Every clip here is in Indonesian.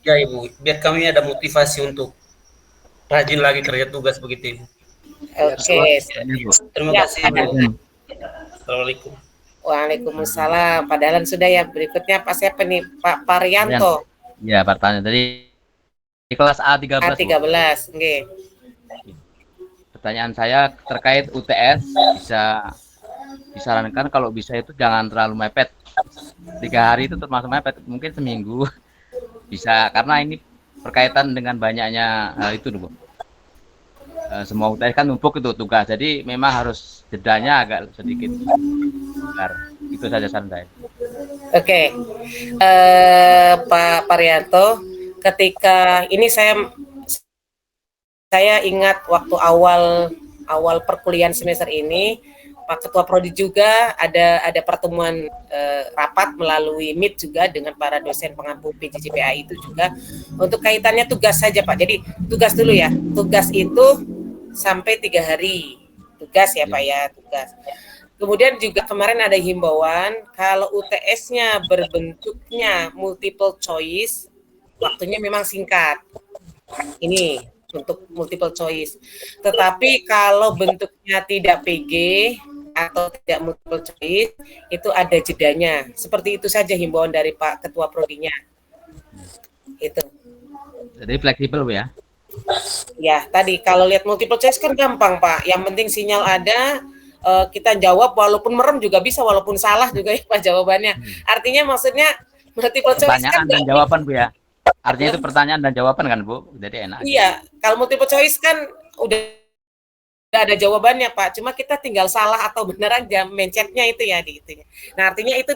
Ya Ibu, biar kami ada motivasi untuk rajin lagi kerja tugas begitu Ibu. Oke. Terima Ya, kasih Ibu. Assalamualaikum. Waalaikumsalam. Padahal sudah ya. Berikutnya Pak siapa nih? Pak Parianto. Ya, pertanyaan tadi di kelas A13. A13, okay. Pertanyaan saya terkait UTS, bisa disarankan kalau bisa itu jangan terlalu mepet. 3 hari itu termasuk mepet, mungkin seminggu bisa, karena ini berkaitan dengan banyaknya itu Bu. Semua UTS kan numpuk itu tugas, jadi memang harus jedanya agak sedikit. Itu saja saran saya. Oke. Pak Parianto, ketika ini saya ingat waktu awal perkuliahan semester ini, Pak Ketua Prodi juga ada pertemuan rapat melalui Meet juga dengan para dosen pengampu PJJPA itu juga untuk kaitannya tugas saja Pak. Jadi tugas dulu ya, tugas itu sampai 3 hari tugas ya Pak ya, tugas. Kemudian juga kemarin ada himbauan kalau UTS-nya berbentuknya multiple choice, waktunya memang singkat. Ini untuk multiple choice. Tetapi kalau bentuknya tidak PG atau tidak multiple choice, itu ada jedanya. Seperti itu saja himbauan dari Pak Ketua Prodinya. Itu. Jadi fleksibel Bu ya? Ya, tadi kalau lihat multiple choice kan gampang Pak. Yang penting sinyal ada, kita jawab walaupun merem juga bisa, walaupun salah juga ya Pak jawabannya. Artinya maksudnya multiple choice pertanyaan kan dan jawaban Bu ya? Artinya itu pertanyaan dan jawaban kan Bu? Jadi enak. Iya, kalau multiple choice kan udah ada jawabannya Pak, cuma kita tinggal salah atau benar aja mencetnya itu ya di itunya. Nah artinya itu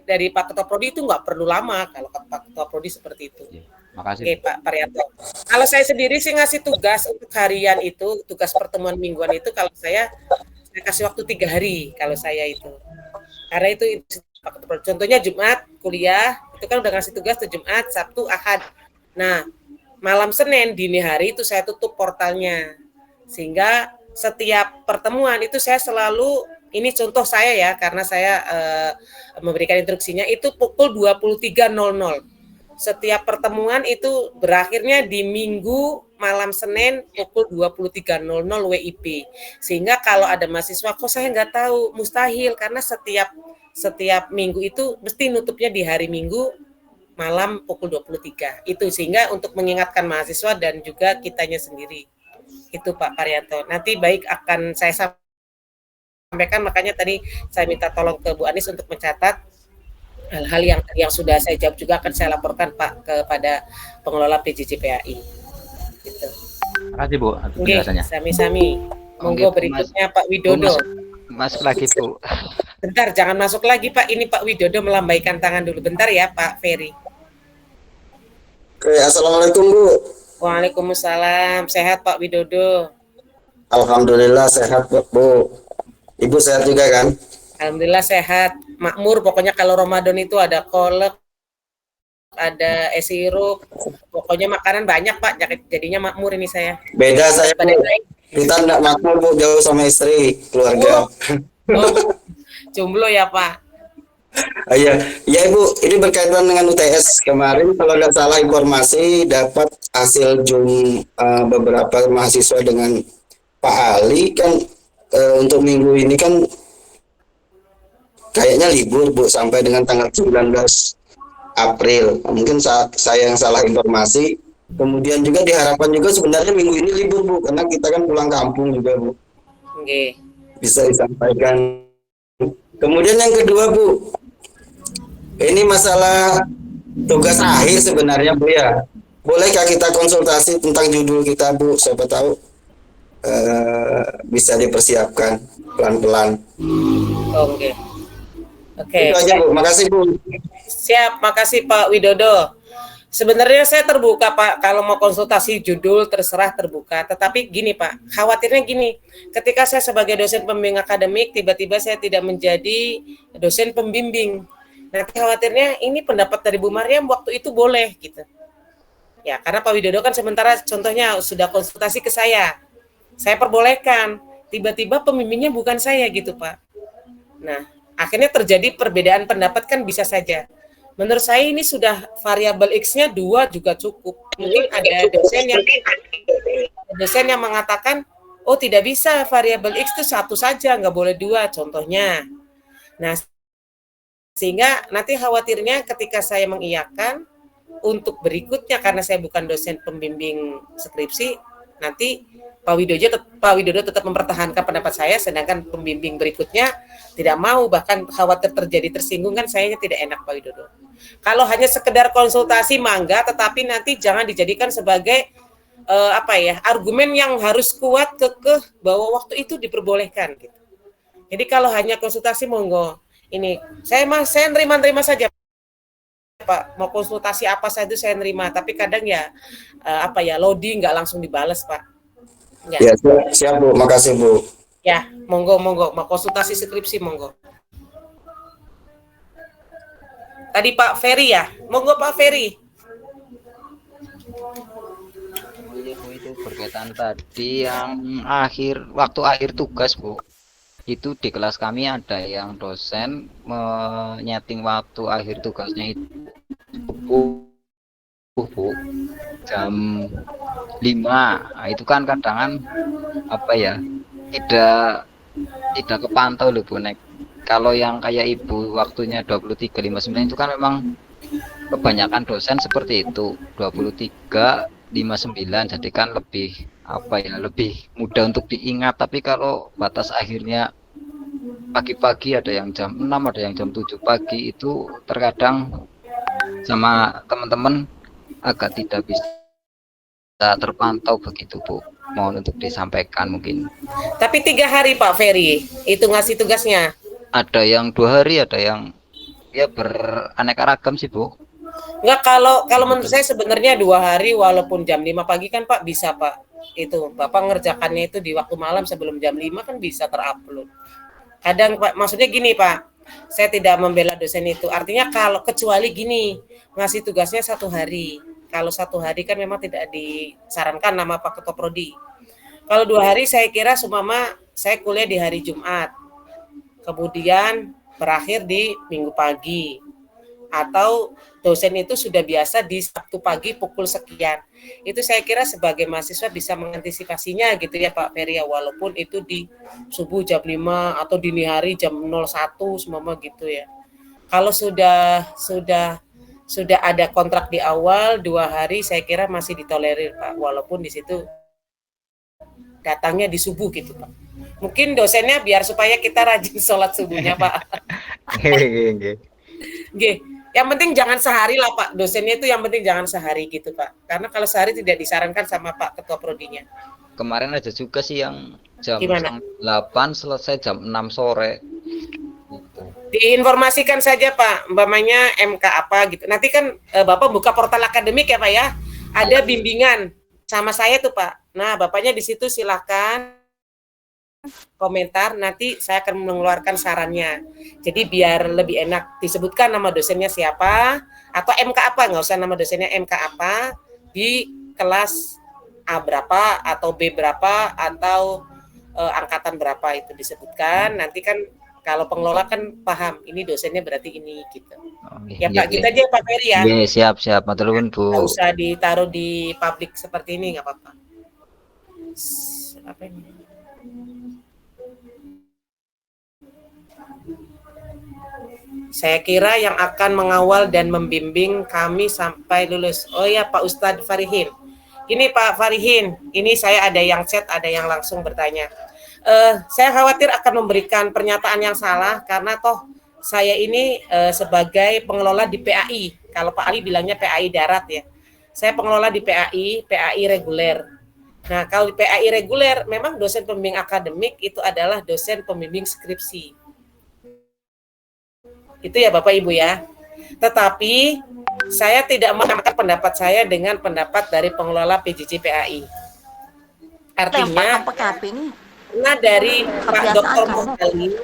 dari Pak Ketua Prodi itu nggak perlu lama kalau Pak Ketua Prodi seperti itu. Makasih. Oke Pak Parianto. Kalau saya sendiri sih ngasih tugas untuk harian itu, tugas pertemuan mingguan itu kalau saya kasih waktu 3 hari kalau saya itu. Karena itu Pak Ketua Prodi. Contohnya Jumat kuliah itu kan udah ngasih tugas tuh Jumat, Sabtu, Ahad. Nah malam Senin dini hari itu saya tutup portalnya sehingga setiap pertemuan itu saya selalu, ini contoh saya ya karena saya memberikan instruksinya itu pukul 23.00. Setiap pertemuan itu berakhirnya di Minggu malam Senin pukul 23.00 WIB. Sehingga kalau ada mahasiswa kok saya nggak tahu, mustahil karena setiap minggu itu mesti nutupnya di hari Minggu malam pukul 23. Itu sehingga untuk mengingatkan mahasiswa dan juga kitanya sendiri. Itu Pak Parianto. Nanti baik akan saya sampaikan, makanya tadi saya minta tolong ke Bu Anis untuk mencatat hal-hal yang sudah saya jawab juga akan saya laporkan Pak kepada pengelola PJJPAI. Gitu. Terima kasih Bu atas penjelasannya. Sami-sami. Monggo berikutnya Pak Widodo. Masuk lagi Bu. Bentar, jangan masuk lagi Pak. Ini Pak Widodo melambaikan tangan dulu. Bentar ya Pak Ferry. Oke, assalamualaikum Bu. Waalaikumsalam. Sehat Pak Widodo? Alhamdulillah sehat Bu. Ibu sehat juga kan? Alhamdulillah sehat. Makmur pokoknya kalau Ramadan itu ada kolak, ada es sirup. Pokoknya makanan banyak Pak. Jadinya makmur ini saya. Beda saya Bu. Kita enggak makmur Bu, jauh sama istri, keluarga. Jomblo ya Pak? Iya, ya Ibu, ini berkaitan dengan UTS kemarin kalau nggak salah informasi dapat hasil beberapa mahasiswa dengan Pak Ali kan untuk minggu ini kan kayaknya libur Bu sampai dengan tanggal 19 April. Mungkin saya yang salah informasi. Kemudian juga diharapkan juga sebenarnya minggu ini libur Bu karena kita kan pulang kampung juga Bu. Oke. Bisa disampaikan. Kemudian yang kedua Bu, ini masalah tugas akhir sebenarnya Bu ya. Bolehkah kita konsultasi tentang judul kita Bu? Siapa tahu bisa dipersiapkan pelan-pelan. Oke. Itu aja Bu. Makasih Bu. Siap, makasih Pak Widodo. Sebenarnya saya terbuka Pak, kalau mau konsultasi judul terserah terbuka. Tetapi gini Pak, khawatirnya gini, ketika saya sebagai dosen pembimbing akademik, tiba-tiba saya tidak menjadi dosen pembimbing. Nanti khawatirnya ini pendapat dari Bu Mariam waktu itu boleh gitu. Ya, karena Pak Widodo kan sementara contohnya sudah konsultasi ke saya perbolehkan. Tiba-tiba pembimbingnya bukan saya gitu Pak. Nah, akhirnya terjadi perbedaan pendapat kan bisa saja. Menurut saya ini sudah variabel X-nya 2 juga cukup. Mungkin ada dosen yang mengatakan, oh tidak bisa variabel X itu 1 saja, nggak boleh 2, contohnya. Nah, sehingga nanti khawatirnya ketika saya mengiyakan, untuk berikutnya karena saya bukan dosen pembimbing skripsi, nanti Pak Widodo tetap mempertahankan pendapat saya, sedangkan pembimbing berikutnya tidak mau, bahkan khawatir terjadi tersinggung, kan saya tidak enak Pak Widodo. Kalau hanya sekedar konsultasi mangga, tetapi nanti jangan dijadikan sebagai argumen yang harus kuat kekeh bahwa waktu itu diperbolehkan. Gitu. Jadi kalau hanya konsultasi monggo, ini saya nerima saja Pak, mau konsultasi apa saja itu saya nerima, tapi kadang ya loading nggak langsung dibales Pak. Ya, siap Bu, makasih Bu. Ya, monggo mau konsultasi skripsi monggo. Tadi Pak Ferry ya, monggo Pak Ferry. Itu berkaitan tadi yang waktu akhir tugas Bu. Itu di kelas kami ada yang dosen menyeting waktu akhir tugasnya itu Bu, jam 5. Nah, itu kan kadang tidak kepantau loh Bu. Kalau yang kayak Ibu waktunya 23.59 itu kan memang kebanyakan dosen seperti itu, 23.59, jadi kan lebih lebih mudah untuk diingat. Tapi kalau batas akhirnya pagi-pagi, ada yang jam 6, ada yang jam 7 pagi, itu terkadang sama teman-teman agak tidak bisa terpantau begitu Bu. Mohon untuk disampaikan mungkin. Tapi 3 hari Pak Ferry itu ngasih tugasnya. Ada yang 2 hari, ada yang ya beraneka ragam sih Bu. Enggak, kalau menurut saya sebenarnya 2 hari walaupun jam 5 pagi kan Pak bisa Pak. Itu Bapak ngerjakannya itu di waktu malam sebelum jam 5 kan bisa terupload. Kadang Pak, maksudnya gini Pak, saya tidak membela dosen itu. Artinya kalau kecuali gini, ngasih tugasnya 1 hari. Kalau 1 hari kan memang tidak disarankan nama Pak Ketua Prodi. Kalau 2 hari saya kira sumama saya kuliah di hari Jumat. Kemudian berakhir di Minggu pagi. Atau dosen itu sudah biasa di Sabtu pagi pukul sekian. Itu saya kira sebagai mahasiswa bisa mengantisipasinya gitu ya Pak Ferry, walaupun itu di subuh jam 5 atau dini hari jam 01 semua gitu ya. Kalau sudah ada kontrak di awal 2 hari saya kira masih ditolerir Pak, walaupun di situ datangnya di subuh gitu Pak. Mungkin dosennya biar supaya kita rajin sholat subuhnya Pak. Oke. Yang penting jangan sehari lah Pak, dosennya itu yang penting jangan sehari gitu Pak. Karena kalau sehari tidak disarankan sama Pak Ketua Prodinya. Kemarin ada juga sih yang jam 8 selesai jam 6 sore. Diinformasikan saja Pak, umpamanya MK apa gitu. Nanti kan Bapak buka portal akademik ya Pak ya. Ada bimbingan sama saya tuh Pak. Nah, Bapaknya di situ silakan komentar, nanti saya akan mengeluarkan sarannya. Jadi biar lebih enak disebutkan nama dosennya siapa atau MK apa, nggak usah nama dosennya, MK apa di kelas A berapa atau B berapa atau angkatan berapa itu disebutkan. Nanti kan kalau pengelola kan paham ini dosennya berarti ini gitu. Ya Pak, gitu aja Pak Ferry ya. Iya, siap, matur nuwun Bu. Nggak usah ditaruh di publik seperti ini, nggak apa-apa. Apa ini? Saya kira yang akan mengawal dan membimbing kami sampai lulus. Oh ya Pak Ustadz Farihin. Ini Pak Farihin, ini saya ada yang chat, ada yang langsung bertanya. Saya khawatir akan memberikan pernyataan yang salah karena toh saya ini sebagai pengelola di PAI. Kalau Pak Ali bilangnya PAI darat ya. Saya pengelola di PAI reguler. Nah, kalau di PAI reguler memang dosen pembimbing akademik itu adalah dosen pembimbing skripsi. Itu ya Bapak Ibu ya. Tetapi saya tidak menamakan pendapat saya dengan pendapat dari pengelola PJJ PAI. Artinya, karena dari Pak Dr. Mohali,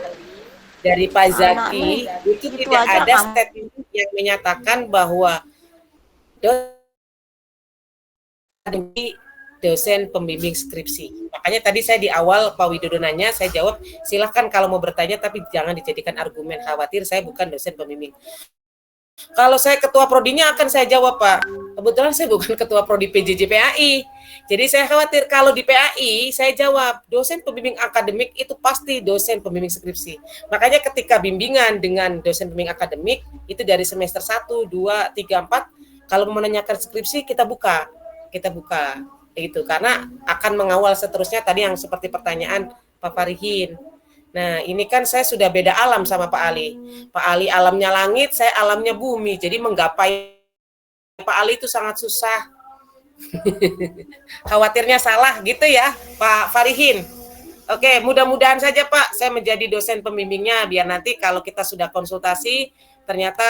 dari Pak Zaki, itu tidak ada statement yang menyatakan bahwa dosen pembimbing skripsi. Makanya tadi saya di awal Pak Widodo nanya, saya jawab silahkan kalau mau bertanya, tapi jangan dijadikan argumen, khawatir saya bukan dosen pembimbing. Kalau saya ketua prodinya akan saya jawab, Pak. Kebetulan saya bukan ketua prodi PJJ PAI. Jadi saya khawatir kalau di PAI saya jawab dosen pembimbing akademik itu pasti dosen pembimbing skripsi. Makanya ketika bimbingan dengan dosen pembimbing akademik itu dari semester 1, 2, 3, 4 kalau menanyakan skripsi kita buka. Itu karena akan mengawal seterusnya tadi yang seperti pertanyaan Pak Farihin. Nah, ini kan saya sudah beda alam sama Pak Ali. Pak Ali alamnya langit, saya alamnya bumi. Jadi menggapai Pak Ali itu sangat susah. Khawatirnya salah gitu ya, Pak Farihin. Oke, mudah-mudahan saja Pak, saya menjadi dosen pembimbingnya biar nanti kalau kita sudah konsultasi ternyata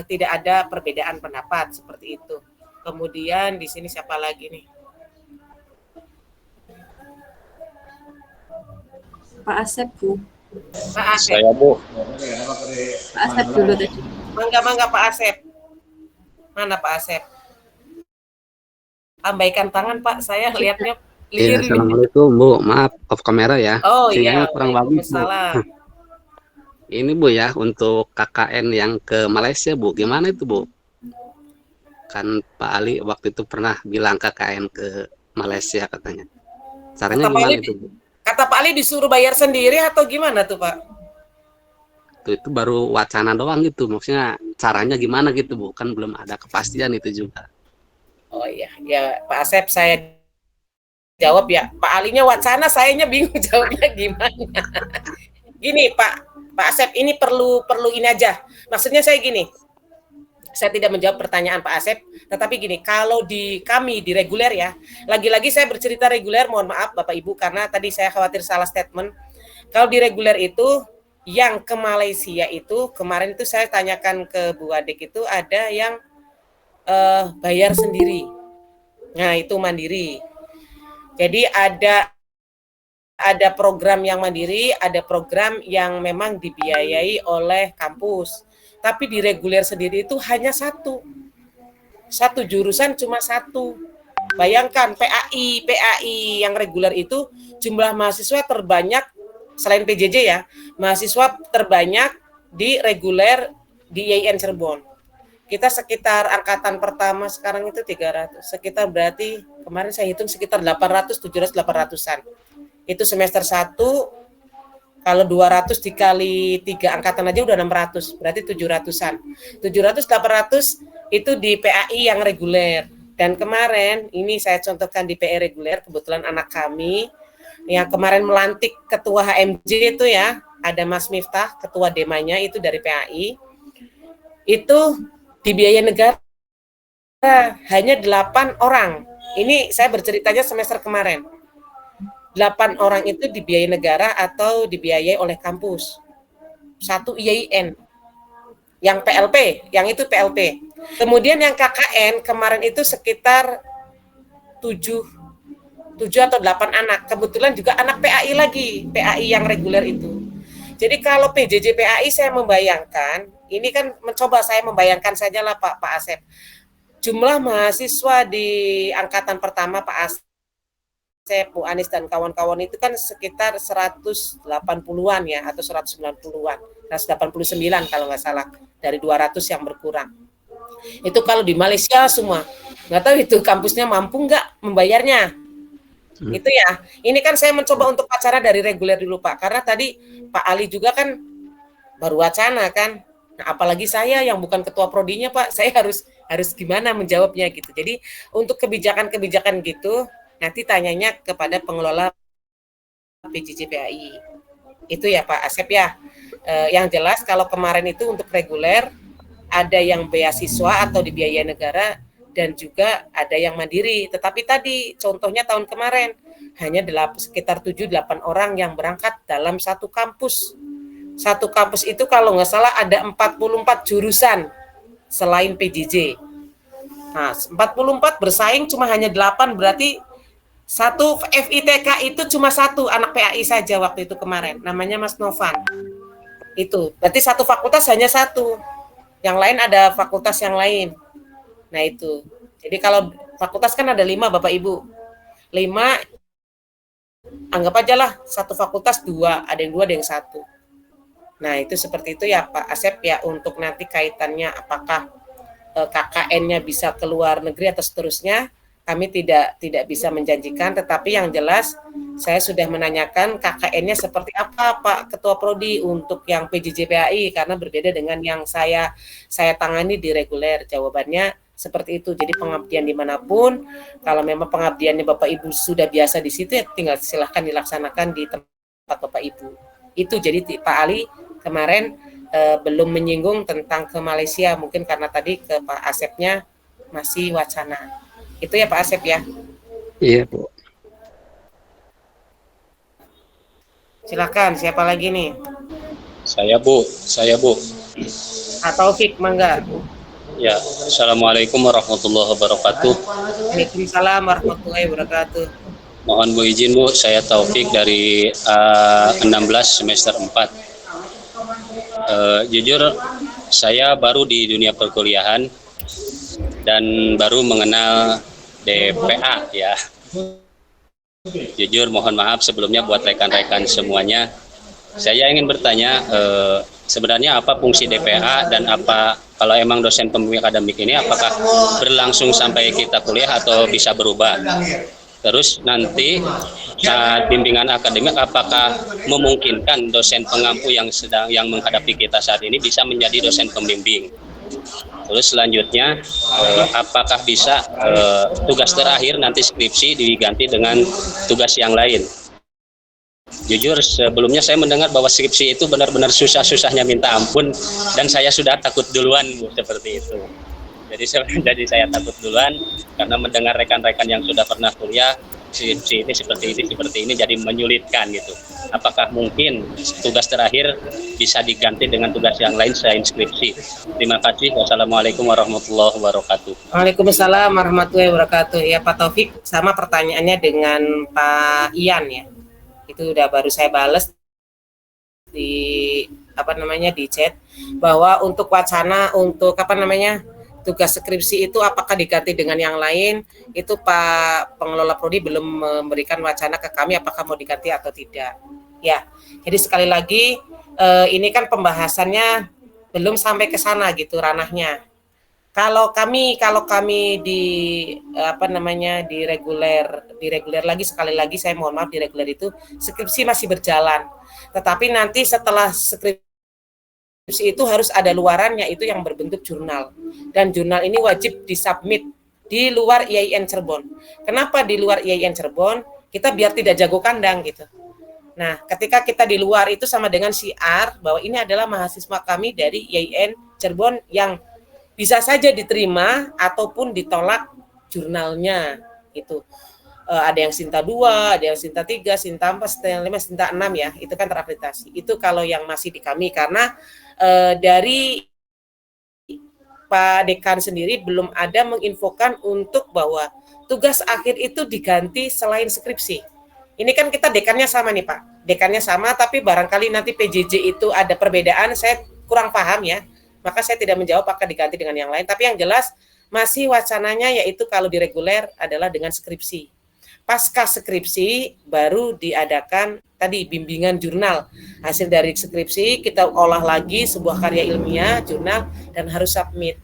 tidak ada perbedaan pendapat seperti itu. Kemudian di sini siapa lagi nih? Pak Asep, Bu. Pak Asep. Saya, Bu. Pak Asep dulu tadi. Mangga Pak Asep. Mana Pak Asep? Lambaikan tangan Pak, saya lihatnya Iya, lirik. assalamualaikum Bu, maaf off kamera ya. Oh Sinyalnya iya, kurang bagus Bu. Waalaikumsalam. Ini Bu ya untuk KKN yang ke Malaysia Bu, gimana itu Bu? Kan Pak Ali waktu itu pernah bilang KKN ke Malaysia katanya. Caranya Kata Pak gimana Ali, itu Bu? kata Pak Ali disuruh bayar sendiri atau gimana tuh Pak? Itu baru wacana doang gitu, maksudnya caranya gimana gitu Bu? Kan belum ada kepastian itu juga. Oh iya, ya Pak Asep saya jawab ya. Pak Alinya wacana, sayanya bingung jawabnya gimana. Gini Pak Asep, ini perlu ini aja. Maksudnya saya gini, saya tidak menjawab pertanyaan Pak Asep, tetapi gini, kalau di kami di reguler ya, lagi-lagi saya bercerita reguler, mohon maaf Bapak Ibu karena tadi saya khawatir salah statement. Kalau di reguler itu yang ke Malaysia itu kemarin itu saya tanyakan ke Bu Adek itu ada yang bayar sendiri. Nah, itu mandiri. Jadi ada program yang mandiri, ada program yang memang dibiayai oleh kampus. Tapi di reguler sendiri itu hanya satu jurusan cuma satu. Bayangkan PAI yang reguler itu jumlah mahasiswa terbanyak selain PJJ ya, mahasiswa terbanyak di reguler di IAIN Cirebon. Kita sekitar angkatan pertama sekarang itu 300, sekitar berarti kemarin saya hitung sekitar 800, 700, 800-an. Itu semester 1, kalau 200 dikali 3 angkatan aja udah 600, berarti 700-an. 700, 800 itu di PAI yang reguler. Dan kemarin, ini saya contohkan di PAI reguler, kebetulan anak kami, yang kemarin melantik ketua HMJ itu ya, ada Mas Miftah, ketua demanya itu dari PAI, itu dibiayai negara hanya 8 orang. Ini saya berceritanya semester kemarin. 8 orang itu dibiayai negara atau dibiayai oleh kampus. 1 IAIN. Yang PLP, yang itu PLP. Kemudian yang KKN kemarin itu sekitar 7 atau 8 anak. Kebetulan juga anak PAI lagi, PAI yang reguler itu. Jadi kalau PJJ PAI saya membayangkan, ini kan mencoba saya membayangkan saja lah Pak Asep. Jumlah mahasiswa di angkatan pertama Pak Asep, Bu Anis dan kawan-kawan itu kan sekitar 180-an ya atau 190-an. 189 kalau nggak salah dari 200 yang berkurang. Itu kalau di Malaysia semua. Nggak tahu itu kampusnya mampu nggak membayarnya. Itu ya. Ini kan saya mencoba untuk wacana dari reguler dulu Pak. Karena tadi Pak Ali juga kan baru wacana kan. Nah, apalagi saya yang bukan ketua prodinya Pak, saya harus gimana menjawabnya gitu. Jadi untuk kebijakan-kebijakan gitu nanti tanyanya kepada pengelola PJJ PAI. Itu ya Pak Asep ya. Yang jelas kalau kemarin itu untuk reguler ada yang beasiswa atau dibiayai negara dan juga ada yang mandiri. Tetapi tadi contohnya tahun kemarin hanya sekitar 7-8 orang yang berangkat dalam satu kampus. Satu kampus itu kalau nggak salah ada 44 jurusan selain PJJ. Nah, 44 bersaing cuma hanya 8, berarti satu FITK itu cuma satu anak PAI saja waktu itu kemarin, namanya Mas Novan. Itu, berarti satu fakultas hanya satu. Yang lain ada fakultas yang lain. Nah itu, jadi kalau fakultas kan ada 5 Bapak Ibu. 5, anggap aja lah satu fakultas 2, ada yang 2, ada yang 1. Nah, itu seperti itu ya Pak Asep ya, untuk nanti kaitannya apakah KKN-nya bisa ke luar negeri atau seterusnya, kami tidak bisa menjanjikan, tetapi yang jelas saya sudah menanyakan KKN-nya seperti apa Pak Ketua Prodi untuk yang PJJPAI, karena berbeda dengan yang saya tangani di reguler. Jawabannya seperti itu. Jadi pengabdian dimanapun, kalau memang pengabdiannya Bapak Ibu sudah biasa di situ, ya tinggal silahkan dilaksanakan di tempat Bapak Ibu. Itu jadi Pak Ali kemarin belum menyinggung tentang ke Malaysia, mungkin karena tadi ke Pak Asepnya masih wacana. Itu ya Pak Asep ya. Iya, Bu. Silakan, siapa lagi nih? Saya Bu. Pak Taufik, mangga. Ya, Assalamualaikum warahmatullahi wabarakatuh. Waalaikumsalam warahmatullahi wabarakatuh. Mohon Bu izin Bu, saya Taufik dari 16 semester 4. Jujur, saya baru di dunia perkuliahan dan baru mengenal DPA ya. Jujur mohon maaf sebelumnya buat rekan-rekan semuanya. Saya ingin bertanya, sebenarnya apa fungsi DPA dan apa kalau emang dosen pembimbing akademik ini apakah berlangsung sampai kita kuliah atau bisa berubah? Terus nanti saat bimbingan akademik apakah memungkinkan dosen pengampu yang menghadapi kita saat ini bisa menjadi dosen pembimbing? Terus selanjutnya apakah bisa tugas terakhir nanti skripsi diganti dengan tugas yang lain? Jujur sebelumnya saya mendengar bahwa skripsi itu benar-benar susah-susahnya minta ampun dan saya sudah takut duluan Bu, seperti itu. Jadi saya takut duluan karena mendengar rekan-rekan yang sudah pernah kuliah skripsi ini seperti ini jadi menyulitkan gitu. Apakah mungkin tugas terakhir bisa diganti dengan tugas yang lain selain skripsi? Terima kasih. Wassalamualaikum warahmatullahi wabarakatuh. Waalaikumsalam warahmatullahi wabarakatuh. Ya Pak Taufik, sama pertanyaannya dengan Pak Ian ya. Itu udah baru saya bales di di chat bahwa untuk wacana untuk tugas skripsi itu apakah diganti dengan yang lain, itu Pak Pengelola Prodi belum memberikan wacana ke kami apakah mau diganti atau tidak. Ya, jadi sekali lagi ini kan pembahasannya belum sampai ke sana gitu ranahnya. Kalau kami di di reguler lagi, sekali lagi saya mohon maaf, di reguler itu skripsi masih berjalan. Tetapi nanti setelah skripsi itu harus ada luarannya, itu yang berbentuk jurnal. Dan jurnal ini wajib disubmit di luar IAIN Cirebon. Kenapa di luar IAIN Cirebon? Kita biar tidak jago kandang gitu. Nah, ketika kita di luar itu sama dengan syiar bahwa ini adalah mahasiswa kami dari IAIN Cirebon yang bisa saja diterima ataupun ditolak jurnalnya itu. Ada yang Sinta 2, ada yang Sinta 3, Sinta 4, Sinta 5, Sinta 6 ya, itu kan terakreditasi. Itu kalau yang masih di kami, karena dari Pak Dekan sendiri belum ada menginfokan untuk bahwa tugas akhir itu diganti selain skripsi. Ini kan kita dekannya sama nih Pak, dekannya sama, tapi barangkali nanti PJJ itu ada perbedaan, saya kurang paham ya, maka saya tidak menjawab apakah diganti dengan yang lain, tapi yang jelas masih wacananya yaitu kalau di reguler adalah dengan skripsi. Pasca skripsi baru diadakan tadi bimbingan jurnal. Hasil dari skripsi kita olah lagi sebuah karya ilmiah, jurnal, dan harus submit.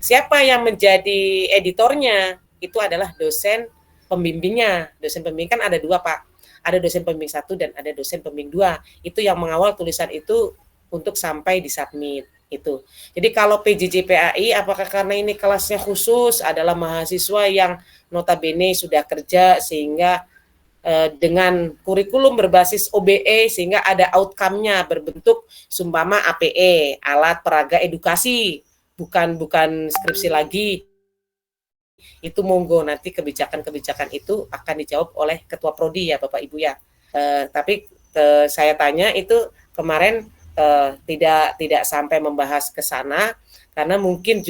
Siapa yang menjadi editornya? Itu adalah dosen pembimbingnya. Dosen pembimbing kan ada dua Pak. Ada dosen pembimbing 1 dan ada dosen pembimbing 2. Itu yang mengawal tulisan itu untuk sampai disubmit. Itu. Jadi kalau PJJPAI apakah karena ini kelasnya khusus adalah mahasiswa yang notabene sudah kerja sehingga dengan kurikulum berbasis OBE sehingga ada outcome-nya berbentuk sumpama APE, alat peraga edukasi, bukan skripsi lagi. Itu monggo nanti kebijakan-kebijakan itu akan dijawab oleh Ketua Prodi ya Bapak Ibu ya. Tapi saya tanya itu kemarin tidak sampai membahas ke sana karena mungkin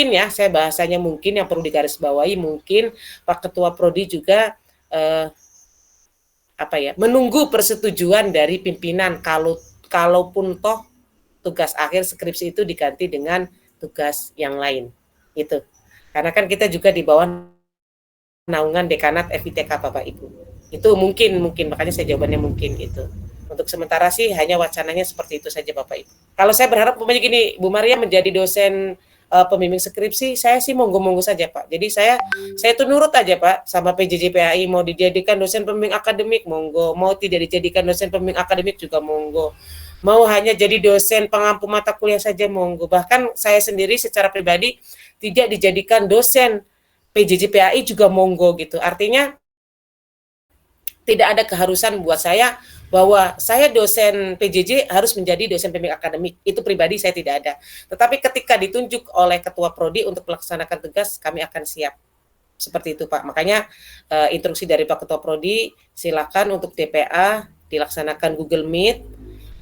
ya saya bahasanya mungkin yang perlu digarisbawahi, mungkin Pak Ketua Prodi juga menunggu persetujuan dari pimpinan kalaupun toh tugas akhir skripsi itu diganti dengan tugas yang lain itu. Karena kan kita juga di bawah naungan dekanat FITK Bapak Ibu. Itu mungkin makanya saya jawabannya mungkin gitu. Untuk sementara sih hanya wacananya seperti itu saja Bapak Ibu. Kalau saya berharap umpamanya gini, Bu Maria menjadi dosen pembimbing skripsi, saya sih monggo-monggo saja Pak. Jadi saya itu nurut aja Pak sama PJJ PAI, mau dijadikan dosen pembimbing akademik monggo, mau tidak dijadikan dosen pembimbing akademik juga monggo. Mau hanya jadi dosen pengampu mata kuliah saja monggo. Bahkan saya sendiri secara pribadi tidak dijadikan dosen PJJ PAI juga monggo gitu. Artinya tidak ada keharusan buat saya bahwa saya dosen PJJ harus menjadi dosen pembimbing akademik. Itu pribadi saya tidak ada. Tetapi ketika ditunjuk oleh Ketua Prodi untuk melaksanakan tugas, kami akan siap. Seperti itu Pak. Makanya instruksi dari Pak Ketua Prodi, silakan untuk DPA dilaksanakan Google Meet,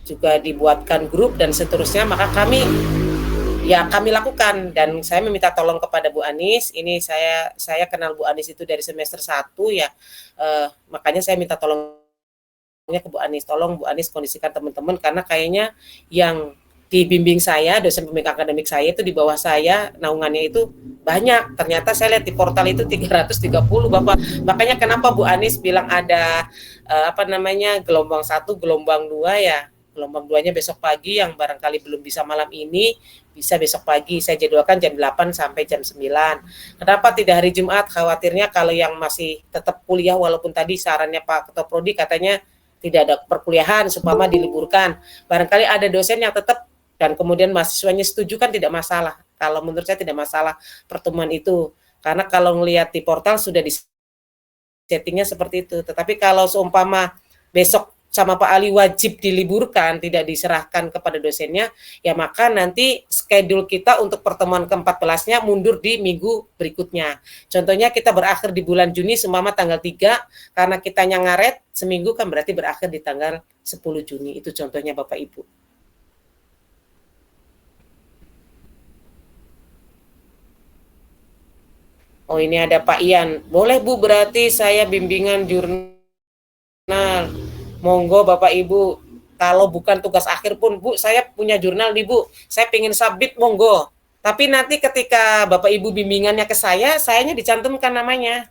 juga dibuatkan grup dan seterusnya, maka kami lakukan. Dan saya meminta tolong kepada Bu Anis. Ini saya kenal Bu Anis itu dari semester 1 ya, makanya saya minta tolongnya ke Bu Anis. Tolong Bu Anis kondisikan teman-teman, karena kayaknya yang dibimbing saya, dosen pembimbing akademik saya itu di bawah saya, naungannya itu banyak. Ternyata saya lihat di portal itu 330 Bapak. Makanya kenapa Bu Anis bilang ada gelombang 1, gelombang 2 ya. Gelombang 2-nya besok pagi, yang barangkali belum bisa malam ini, bisa besok pagi. Saya jadwalkan jam 8 sampai jam 9. Kenapa tidak hari Jumat? Khawatirnya kalau yang masih tetap kuliah, walaupun tadi sarannya Pak Ketua Prodi katanya tidak ada perkuliahan, supaya diliburkan. Barangkali ada dosen yang tetap dan kemudian mahasiswanya setuju, kan tidak masalah. Kalau menurut saya tidak masalah pertemuan itu. Karena kalau melihat di portal sudah di settingnya seperti itu. Tetapi kalau seumpama besok sama Pak Ali wajib diliburkan, tidak diserahkan kepada dosennya, ya maka nanti schedule kita untuk pertemuan ke-14-nya mundur di minggu berikutnya. Contohnya kita berakhir di bulan Juni seumpama tanggal 3, karena kitanya ngaret seminggu, kan berarti berakhir di tanggal 10 Juni. Itu contohnya Bapak Ibu. Oh, ini ada Pak Ian. Boleh Bu, berarti saya bimbingan jurnal. Monggo Bapak Ibu, kalau bukan tugas akhir pun Bu, saya punya jurnal nih Bu, saya pengen submit monggo. Tapi nanti ketika Bapak Ibu bimbingannya ke sayanya dicantumkan namanya.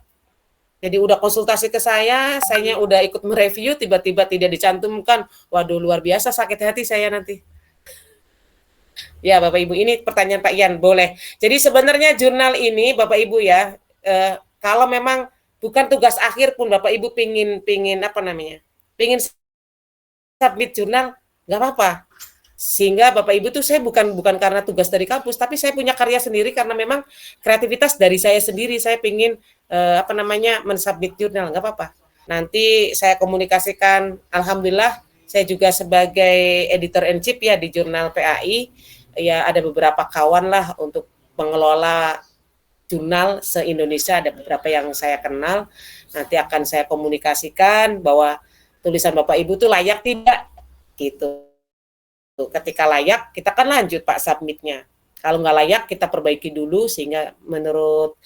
Jadi udah konsultasi ke sayanya udah ikut mereview, tiba-tiba tidak dicantumkan. Waduh, luar biasa sakit hati saya nanti. Ya Bapak Ibu, ini pertanyaan Pak Ian, boleh. Jadi sebenarnya jurnal ini Bapak Ibu ya, kalau memang bukan tugas akhir pun Bapak Ibu pingin submit jurnal, nggak apa-apa. Sehingga Bapak Ibu tuh, saya bukan karena tugas dari kampus, tapi saya punya karya sendiri karena memang kreativitas dari saya sendiri. Saya pingin mensubmit jurnal, nggak apa-apa. Nanti saya komunikasikan. Alhamdulillah saya juga sebagai editor in chief ya di jurnal PAI, ya ada beberapa kawan lah untuk mengelola jurnal se-Indonesia, ada beberapa yang saya kenal. Nanti akan saya komunikasikan bahwa tulisan Bapak Ibu tuh layak tidak gitu. Ketika layak, kita kan lanjut Pak submitnya. Kalau nggak layak, kita perbaiki dulu sehingga menurut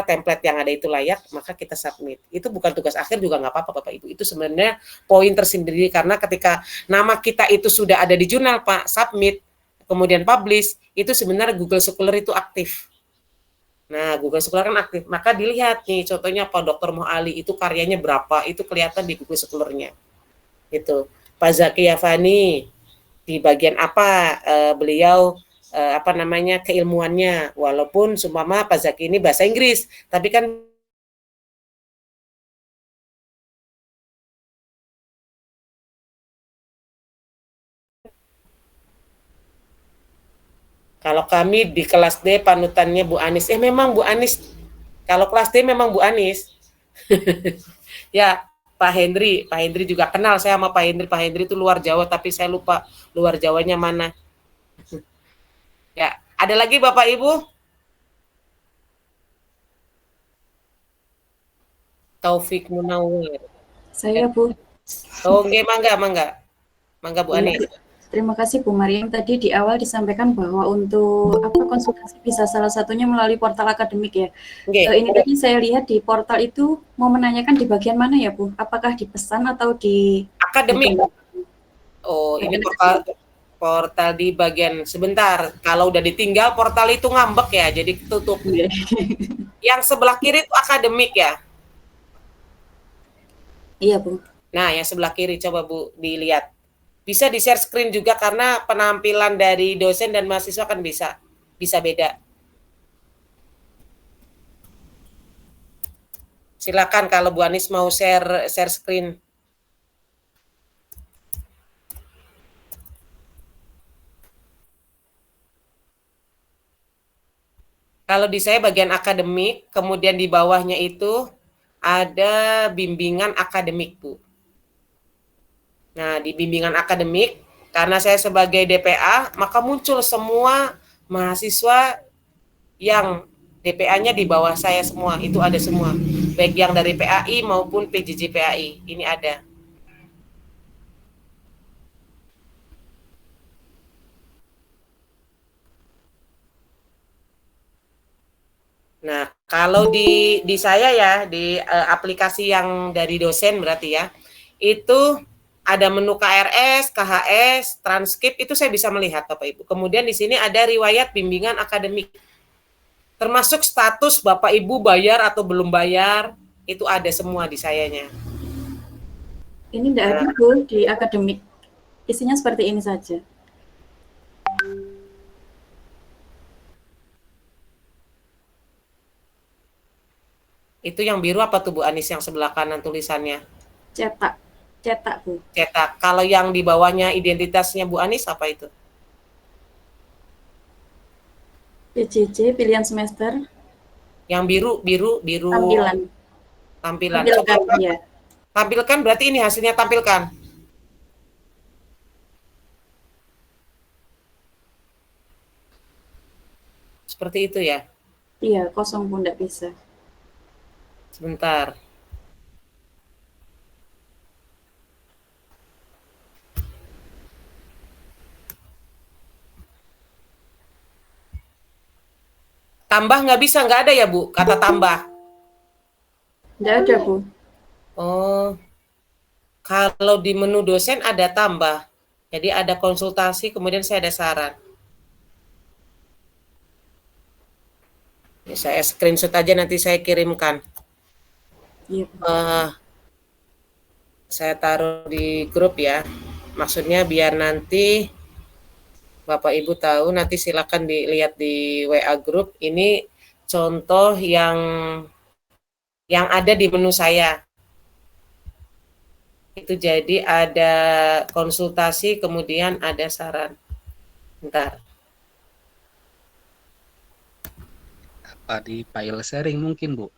template yang ada itu layak, maka kita submit. Itu bukan tugas akhir juga nggak apa-apa Bapak Ibu. Itu sebenarnya poin tersendiri, karena ketika nama kita itu sudah ada di jurnal Pak, submit, kemudian publish, itu sebenarnya Google Scholar itu aktif. Nah, Google Scholar kan aktif, maka dilihat nih, contohnya Pak Dr. Mohali itu karyanya berapa, itu kelihatan di Google Scholar-nya. Itu Pak Zaki Yafani di bagian apa beliau keilmuannya, walaupun seumpama Pak Zaki ini bahasa Inggris, tapi kan kalau kami di kelas D panutannya Bu Anis. Memang Bu Anis. Kalau kelas D memang Bu Anis. Ya, Pak Hendri juga kenal saya sama Pak Hendri. Pak Hendri itu luar Jawa, tapi saya lupa luar Jawanya mana. Ya, ada lagi Bapak Ibu? Taufik Munawir. Saya Bu. Oh, nggih, mangga Bu Anis. Terima kasih Bu Mariam. Tadi di awal disampaikan bahwa untuk konsultasi bisa salah satunya melalui portal akademik ya. Ini tadi saya lihat di portal itu mau menanyakan di bagian mana ya Bu? Apakah di pesan atau di akademik? Oh, ini portal di bagian sebentar. Kalau udah ditinggal portal itu ngambek ya, jadi tutup. Yang sebelah kiri itu akademik ya? Iya Bu. Nah, yang sebelah kiri coba Bu dilihat. Bisa di-share screen juga karena penampilan dari dosen dan mahasiswa kan bisa beda. Silakan kalau Bu Anis mau share screen. Kalau di saya bagian akademik, kemudian di bawahnya itu ada bimbingan akademik, Bu. Nah, di bimbingan akademik, karena saya sebagai DPA, maka muncul semua mahasiswa yang DPA-nya di bawah saya semua, itu ada semua. Baik yang dari PAI maupun PJJ PAI, ini ada. Nah, kalau di saya ya, di aplikasi yang dari dosen berarti ya, itu ada menu KRS, KHS, transkrip, itu saya bisa melihat Bapak Ibu. Kemudian di sini ada riwayat bimbingan akademik. Termasuk status Bapak Ibu bayar atau belum bayar, itu ada semua di sayanya. Ini tidak ada Bu di akademik. Isinya seperti ini saja. Itu yang biru apa tuh Bu Anis yang sebelah kanan tulisannya? Cetak Bu. Cetak. Kalau yang di bawahnya identitasnya Bu Anis apa itu? PJJ pilihan semester. Yang biru. Tampilan. Tampilkan, ya. Tampilkan berarti ini hasilnya tampilkan. Seperti itu ya? Iya, kosong pun tidak bisa. Sebentar. Tambah nggak bisa, nggak ada ya Bu, kata tambah? Nggak ada Bu. Oh, kalau di menu dosen ada tambah. Jadi ada konsultasi, kemudian saya ada saran. Ini saya screenshot aja nanti saya kirimkan. Iya. Saya taruh di grup ya. Maksudnya biar nanti Bapak Ibu tahu, nanti silakan dilihat di WA grup. Ini contoh yang ada di menu saya. Itu jadi ada konsultasi, kemudian ada saran. Bentar. Apa di file sharing mungkin, Bu?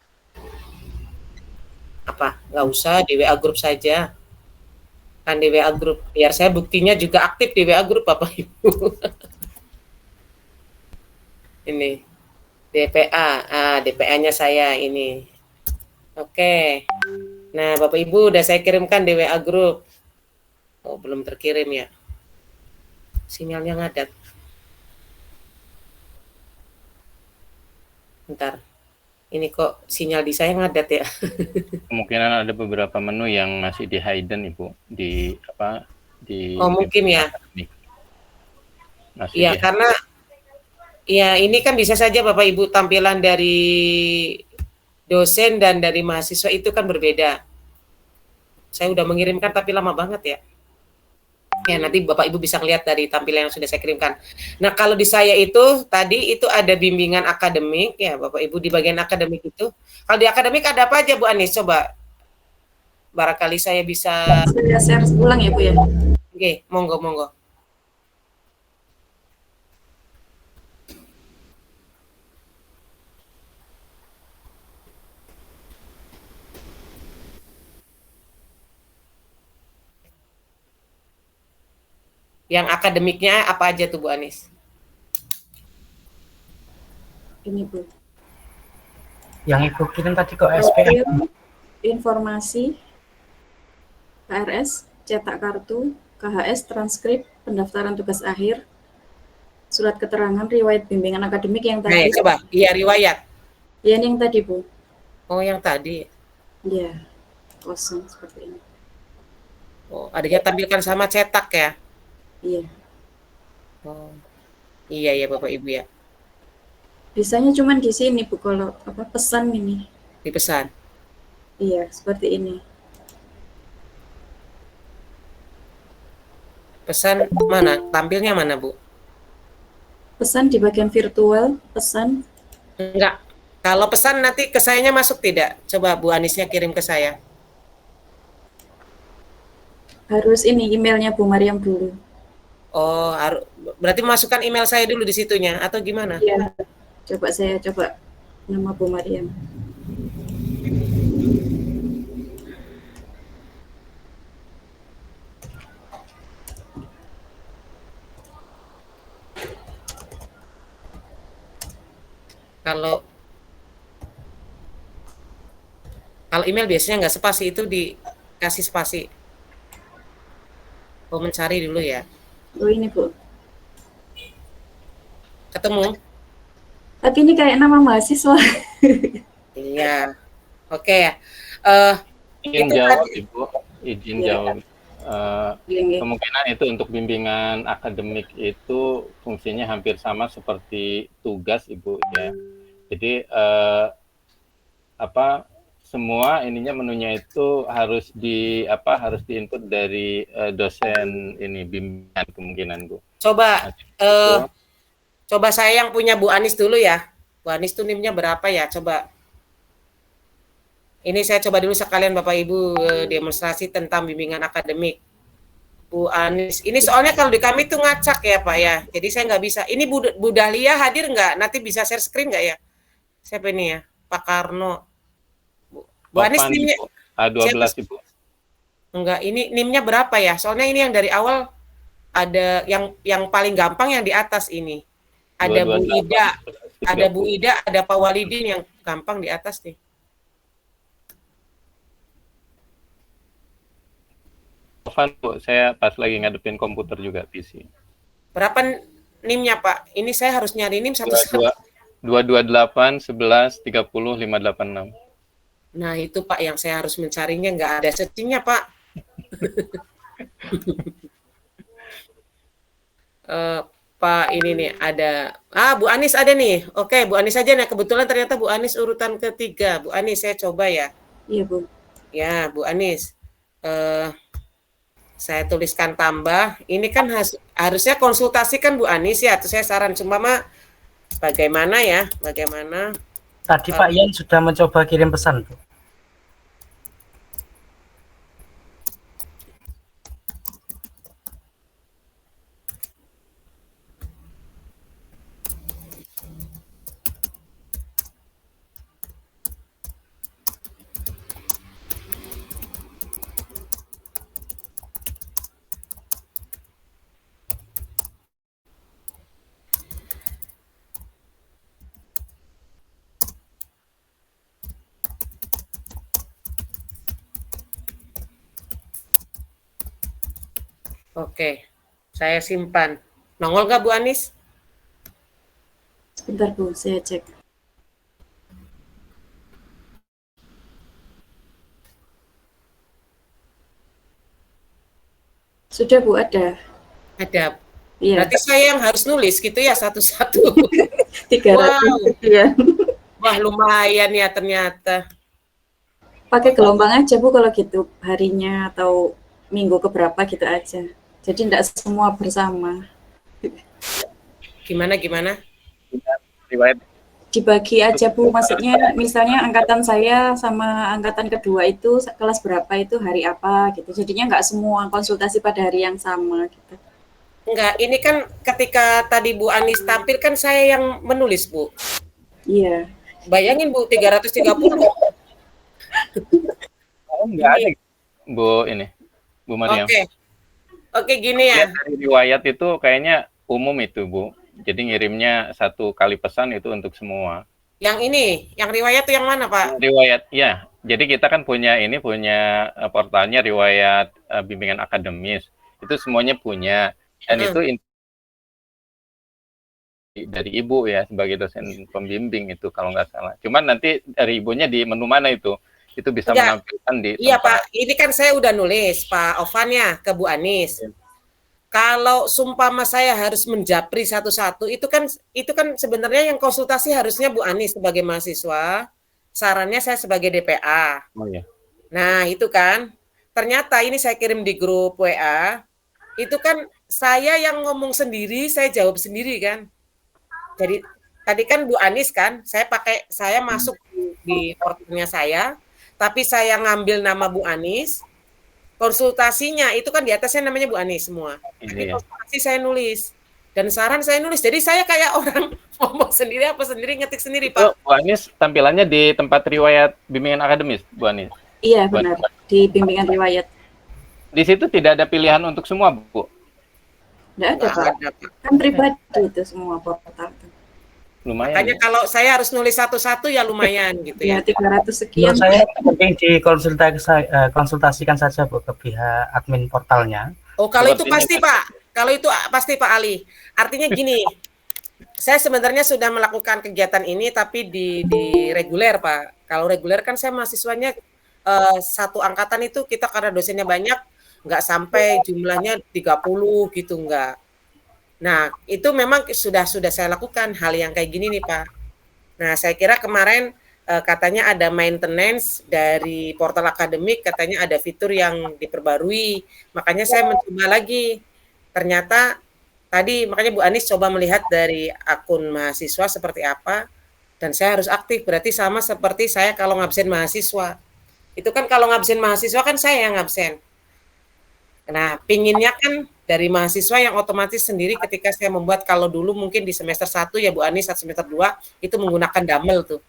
Apa? Nggak usah, di WA grup saja. Kan di WA grup. Biar saya buktinya juga aktif di WA grup Bapak Ibu. Ini. DPA. DPA-nya saya ini. Oke. Nah, Bapak Ibu udah saya kirimkan di WA grup. Oh, belum terkirim ya. Sinyalnya ngadat. Bentar. Ini kok sinyal di saya ngadat ya. Kemungkinan ada beberapa menu yang masih di hidden Ibu Oh, mungkin ya. Iya, karena ya ini kan bisa saja Bapak Ibu tampilan dari dosen dan dari mahasiswa itu kan berbeda. Saya udah mengirimkan tapi lama banget ya. Ya, nanti Bapak Ibu bisa lihat dari tampilan yang sudah saya kirimkan. Nah, kalau di saya itu tadi itu ada bimbingan akademik ya, Bapak Ibu di bagian akademik itu. Kalau di akademik ada apa aja Bu Anis? Coba. Barangkali saya bisa Saya share ulang ya Bu ya. Oke, monggo. Yang akademiknya apa aja tuh Bu Anis? Ini Bu. Yang Ibu kirim tadi kok SPM. Informasi, KRS, cetak kartu, KHS, transkrip, pendaftaran tugas akhir, surat keterangan, riwayat bimbingan akademik yang tadi. Coba, iya riwayat. Ya, yang tadi Bu. Oh, yang tadi. Iya, kosong seperti ini. Oh, adanya tampilkan sama cetak ya? Iya. Oh, iya Bapak Ibu ya. Bisanya cuman di sini Bu, kalau pesan ini. Di pesan. Iya, seperti ini. Pesan mana? Tampilnya mana, Bu? Pesan di bagian virtual, pesan. Enggak. Kalau pesan nanti ke sayanya masuk tidak? Coba Bu Anisnya kirim ke saya. Harus ini emailnya Bu Mariam dulu. Oh, berarti masukkan email saya dulu di situnya atau gimana? Iya. Coba saya coba nama Bu Mariam. Kalau email biasanya nggak spasi, itu dikasih spasi. Oh, mencari dulu ya. Oh ini Bu. Ketemu? Tapi ini kayak nama mahasiswa. Iya. Oke ya. Izin jawab Ibu, izin Ya. jawab. Kemungkinan itu untuk bimbingan akademik itu fungsinya hampir sama seperti tugas Ibu ya. Jadi semua ininya menunya itu harus diinput dari dosen ini bimbingan kemungkinan Bu. Coba coba saya yang punya Bu Anis dulu ya. Bu Anis tuh NIM-nya berapa ya? Coba. Ini saya coba dulu sekalian Bapak Ibu demonstrasi tentang bimbingan akademik. Bu Anis, ini soalnya kalau di kami tuh ngacak ya Pak ya. Jadi saya nggak bisa. Ini Bu Dahlia hadir nggak? Nanti bisa share screen nggak ya? Siapa ini ya? Pak Karno. Bu Anis NIM-nya A12 Ibu. Enggak, ini NIM-nya berapa ya? Soalnya ini yang dari awal ada yang paling gampang yang di atas ini. Ada Bu Ida, ada Pak Walidin yang gampang di atas nih. Bu, saya pas lagi ngadepin komputer juga PC. Berapa NIM-nya Pak? Ini saya harus nyari NIM satu-satu. 228 11 30 586. Nah itu Pak yang saya harus mencarinya, nggak ada searching-nya Pak. Pak ini nih ada, Bu Anis ada nih. Oke, Bu Anis aja. Nah kebetulan ternyata Bu Anis urutan ketiga. Bu Anis saya coba ya. Iya Bu. Ya Bu Anis. Saya tuliskan tambah. Ini kan harusnya konsultasikan Bu Anis ya. Itu saya saran cuma bagaimana ya? Bagaimana? Tadi Pak Ian sudah mencoba kirim pesan, Bu. Oke, saya simpan. Nongol nggak Bu Anis? Sebentar Bu, saya cek. Sudah Bu, ada. Ada. Iya. Berarti saya yang harus nulis gitu ya satu-satu. 300. Wow. Ya. Wah lumayan ya ternyata. Pakai gelombang aja Bu kalau gitu, harinya atau minggu keberapa gitu aja. Jadi tidak semua bersama. Gimana? Riwayat. Dibagi aja Bu, maksudnya misalnya angkatan saya sama angkatan kedua itu kelas berapa itu hari apa gitu. Jadinya nggak semua konsultasi pada hari yang sama gitu. Enggak, ini kan ketika tadi Bu Anis tampil kan saya yang menulis Bu. Iya. Bayangin Bu, 330. Enggak ada Bu ini, Bu Mariam. Oke, gini ya. Dari riwayat itu kayaknya umum itu Bu. Jadi ngirimnya satu kali pesan itu untuk semua. Yang ini, yang riwayat itu yang mana Pak? Riwayat, ya. Jadi kita kan punya portalnya riwayat bimbingan akademis. Itu semuanya punya. Dan itu dari Ibu ya sebagai dosen pembimbing itu kalau nggak salah. Cuman nanti dari Ibunya di menu mana itu bisa menampilkan di Iya Pak, ini kan saya udah nulis Pak Ovannya ke Bu Anis. Ya. Kalau sumpama saya harus menjapri satu-satu, itu kan sebenarnya yang konsultasi harusnya Bu Anis sebagai mahasiswa, sarannya saya sebagai DPA. Oh ya. Nah itu kan, ternyata ini saya kirim di grup WA, itu kan saya yang ngomong sendiri, saya jawab sendiri kan. Jadi tadi kan Bu Anis kan, saya masuk di portalnya saya, tapi saya ngambil nama Bu Anis, konsultasinya itu kan di atasnya namanya Bu Anis semua. Jadi konsultasi saya nulis dan saran saya nulis. Jadi saya kayak orang ngomong sendiri apa sendiri ngetik sendiri, Pak. Bu Anis tampilannya di tempat riwayat bimbingan akademis, Bu Anis. Iya benar, di bimbingan riwayat. Di situ tidak ada pilihan untuk semua, Bu. Tidak ada, Pak. Kan pribadi itu semua portal. Lumayan. Makanya kalau saya harus nulis satu-satu ya lumayan gitu ya. 300 sekian. Menurut saya penting dikonsultasikan saja Bu ke pihak admin portalnya. Oh, kalau itu pasti Pak. Kalau itu pasti Pak Ali. Artinya gini, saya sebenarnya sudah melakukan kegiatan ini tapi di reguler Pak. Kalau reguler kan saya mahasiswanya satu angkatan itu kita karena dosennya banyak, nggak sampai jumlahnya 30 gitu, nggak. Nah, itu memang sudah saya lakukan hal yang kayak gini nih Pak. Nah, saya kira kemarin katanya ada maintenance dari portal akademik, katanya ada fitur yang diperbarui. Makanya saya mencoba lagi. Ternyata tadi makanya Bu Anis coba melihat dari akun mahasiswa seperti apa, dan saya harus aktif. Berarti sama seperti saya kalau ngabsen mahasiswa. Itu kan kalau ngabsen mahasiswa kan saya yang ngabsen. Nah, pinginnya kan dari mahasiswa yang otomatis sendiri ketika saya membuat, kalau dulu mungkin di semester 1 ya Bu Anis, saat semester 2 itu menggunakan Damel tuh.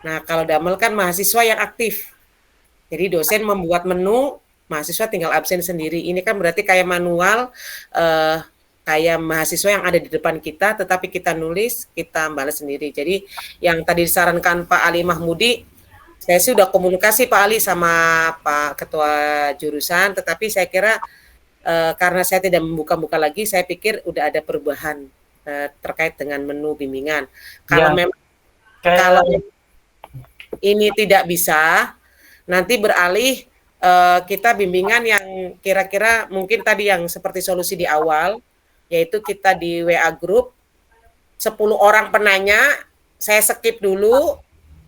Nah, kalau Damel kan mahasiswa yang aktif. Jadi dosen membuat menu, mahasiswa tinggal absen sendiri. Ini kan berarti kayak manual, kayak mahasiswa yang ada di depan kita, tetapi kita nulis, kita balas sendiri. Jadi yang tadi disarankan Pak Ali Mahmudi, saya sudah komunikasi Pak Ali sama Pak Ketua Jurusan, tetapi saya kira karena saya tidak membuka-buka lagi, saya pikir udah ada perubahan terkait dengan menu bimbingan. Kalau memang kalau ini tidak bisa, nanti beralih kita bimbingan yang kira-kira mungkin tadi yang seperti solusi di awal, yaitu kita di WA group 10 orang penanya, saya skip dulu,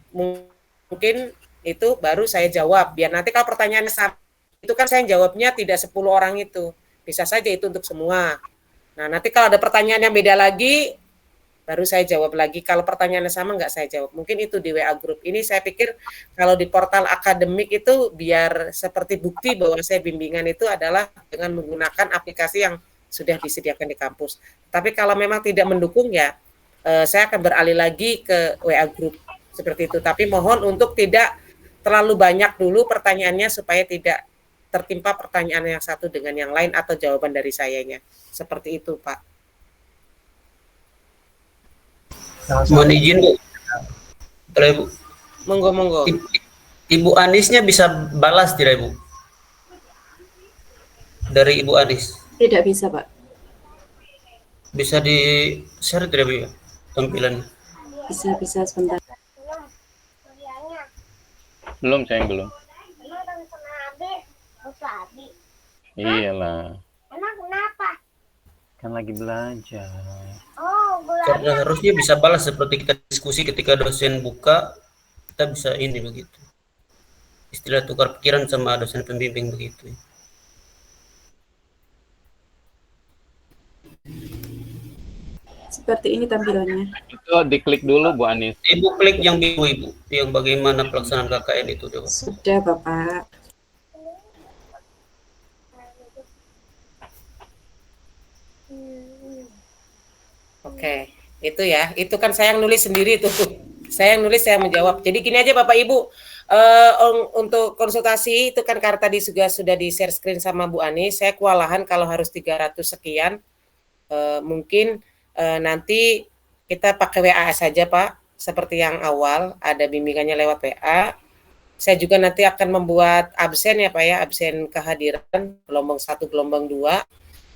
mungkin itu baru saya jawab. Biar nanti kalau pertanyaannya sama, itu kan saya jawabnya tidak 10 orang itu. Bisa saja itu untuk semua. Nah, nanti kalau ada pertanyaan yang beda lagi, baru saya jawab lagi. Kalau pertanyaannya sama, nggak saya jawab. Mungkin itu di WA group. Ini saya pikir kalau di portal akademik itu biar seperti bukti bahwa saya bimbingan itu adalah dengan menggunakan aplikasi yang sudah disediakan di kampus. Tapi kalau memang tidak mendukung ya, saya akan beralih lagi ke WA group seperti itu. Tapi mohon untuk tidak terlalu banyak dulu pertanyaannya supaya tidak tertimpa pertanyaan yang satu dengan yang lain atau jawaban dari sayanya. Seperti itu, Pak. Mohon izin, Bu. Boleh, Bu? Monggo. Ibu Anisnya bisa balas tidak, Bu? Dari Ibu Anis? Tidak bisa, Pak. Bisa di-share tidak, Bu, tampilannya? Bisa sebentar. Belum, sayang, belum. Iyalah. Emang kenapa? Kan lagi belajar. Oh, Karena harusnya bisa balas seperti kita diskusi ketika dosen buka, kita bisa ini begitu. Istilah tukar pikiran sama dosen pembimbing begitu. Seperti ini tampilannya. Itu diklik dulu Bu Anis. Ibu klik yang Ibu, yang bagaimana pelaksanaan KKN itu coba. Sudah, Bapak. Oke, itu ya. Itu kan saya yang nulis sendiri tuh. Saya yang nulis, saya menjawab. Jadi gini aja Bapak Ibu, untuk konsultasi itu kan karena tadi sudah di share screen sama Bu Anis, saya kewalahan kalau harus 300 sekian. Mungkin nanti kita pakai WA saja Pak, seperti yang awal, ada bimbingannya lewat WA. Saya juga nanti akan membuat absen ya Pak ya, absen kehadiran gelombang 1, gelombang 2.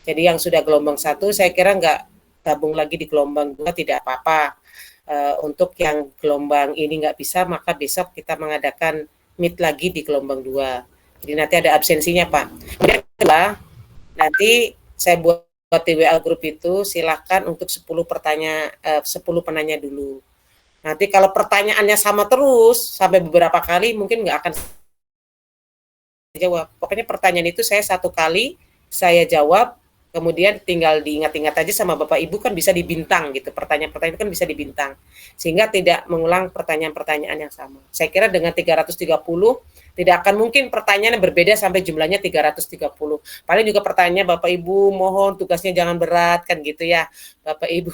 Jadi yang sudah gelombang 1 saya kira nggak gabung lagi di gelombang 2 tidak apa-apa. Untuk yang gelombang ini nggak bisa, maka besok kita mengadakan meet lagi di gelombang 2. Jadi nanti ada absensinya Pak. Kemudian kedua, nanti saya buat di WA group itu silakan untuk 10 penanya dulu. Nanti kalau pertanyaannya sama terus sampai beberapa kali mungkin nggak akan jawab. Pokoknya pertanyaan itu saya 1 kali saya jawab, Kemudian tinggal diingat-ingat aja sama Bapak Ibu, kan bisa dibintang gitu. Pertanyaan-pertanyaan kan bisa dibintang. Sehingga tidak mengulang pertanyaan-pertanyaan yang sama. Saya kira dengan 330 tidak akan mungkin pertanyaan yang berbeda sampai jumlahnya 330. Paling juga pertanyaannya Bapak Ibu mohon tugasnya jangan berat kan gitu ya. Bapak Ibu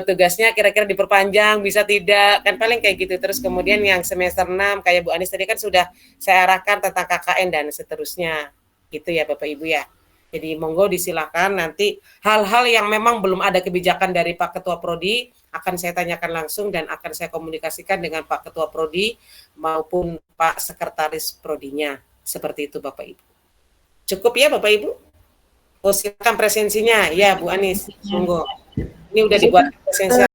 tugasnya kira-kira diperpanjang bisa tidak, kan paling kayak gitu. Terus kemudian yang semester 6 kayak Bu Anis tadi kan sudah saya arahkan tentang KKN dan seterusnya. Gitu ya Bapak Ibu ya. Jadi monggo disilakan, nanti hal-hal yang memang belum ada kebijakan dari Pak Ketua Prodi akan saya tanyakan langsung dan akan saya komunikasikan dengan Pak Ketua Prodi maupun Pak Sekretaris Prodinya. Seperti itu Bapak Ibu. Cukup ya Bapak Ibu? Oh, silakan presensinya. Ya Bu Anis, monggo. Ini udah dibuat presensi.